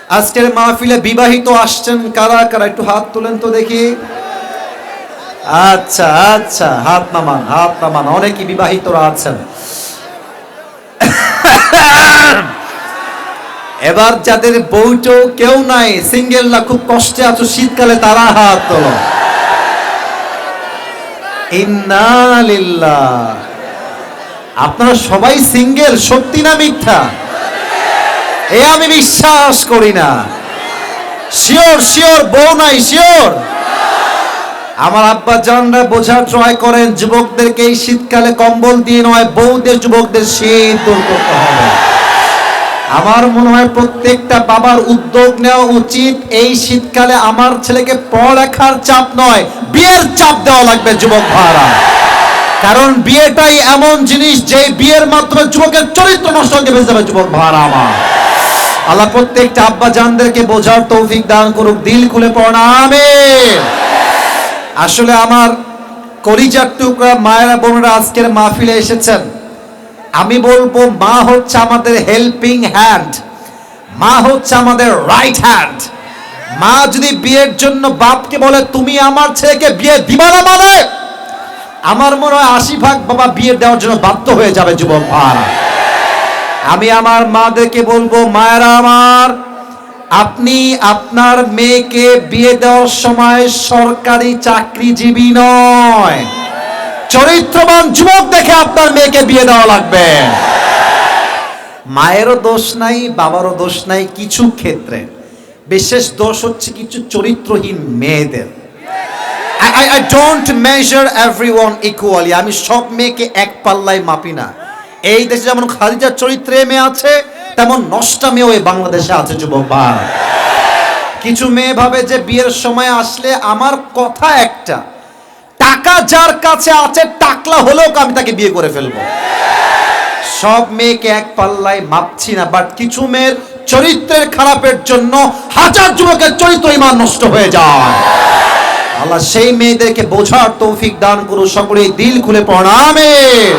আজকের মাহফিলে বিবাহিত আসছেন কারা কারা, একটু হাত তুলেন তো দেখি। আচ্ছা আচ্ছা, হাত নামান, অনেকেই বিবাহিতরা আছেন। এবার যাদের বউটো কেউ নাই, সিঙ্গেলরা খুব কষ্টে আছো শীতকালে, তারা হাত তোলো। ইন্না লিল্লাহ। আপনারা সবাই সিঙ্গেল, সত্যি না মিথ্যা? এ আমি বিশ্বাস করি না। শিওর শিওর বউ নাই, শিওর? আমার আব্বা জানরা বোঝার ট্রাই করেন, যুবকদেরকে এই শীতকালে কম্বল দিয়ে নয়, বউদের যুবকদের শীত দূর করতে হবে। আমার মনে হয় প্রত্যেকটা বাবার উদ্যোগ নেওয়া উচিত, এই শীতকালে আমার ছেলেকে পড়ালেখার চাপ নয়, বিয়ের চাপ দেওয়া লাগবে যুবক ভাইরা। কারণ বিয়েটাই এমন জিনিস যে বিয়ের মাধ্যমে যুবকের চরিত্র নষ্ট হয়ে যাবে। যুবক ভাইরা আমার, আল্লাহ প্রত্যেকটা আব্বা জানদেরকে বোঝার তৌফিক দান করুক, দিল খুলে পড়া আমিন। আসলে আমার কলিজার টুকরা মায়েরা বোনেরা আজকের মাহফিলে এসেছেন। আমি বলবো মা হচ্ছে আমাদের হেল্পিং হ্যান্ড, মা হচ্ছে আমাদের রাইট হ্যান্ড। মা যদি বিয়ের জন্য বাপকে বলে তুমি আমার ছেলেকে বিয়ে দিবা না, মানে আমার মনে হয় 80 ভাগ বাবা বিয়ে দেওয়ার জন্য বাধ্য হয়ে যাবে। যুবক ভাইরা, আমি আমার মাদেরকে বলবো, মায়েরা আমার, আপনি আপনার মেয়েকে বিয়ে দেওয়ার সময় সরকারি চাকরিজীবী নয়, চরিত্রবান যুবক দেখে আপনার মেয়েকে বিয়ে দেওয়া লাগবে। মায়েরও দোষ নাই, বাবারও দোষ নাই, কিছু ক্ষেত্রে বিশেষ দোষ হচ্ছে কিছু চরিত্রহীন মেয়েদের। I don't measure everyone equally. আমি সব মেয়েকে এক পাল্লায় মাপি না। এই দেশে যেমন খাদিজার চরিত্রে মেয়ে আছে, তেমন নষ্টা মেয়েও এই বাংলাদেশে আছে। যুবক ভাই, কিছু মেয়ে ভাবে যে বিয়ের সময় আসলে আমার কথা একটা, টাকা যার কাছে আছে টাকলা হলেও আমি তাকে বিয়ে করে ফেলবো। সব মেয়েকে এক পাল্লায় মাপছি না, বাট কিছু মেয়ের চরিত্রের খারাপের জন্য হাজার যুবকের চরিত্র ইমান নষ্ট হয়ে যায়। আল্লাহ সেই মেয়েদেরকে বোঝার তৌফিক দান করুন, সকলেই দিল খুলে পড়া আমিন।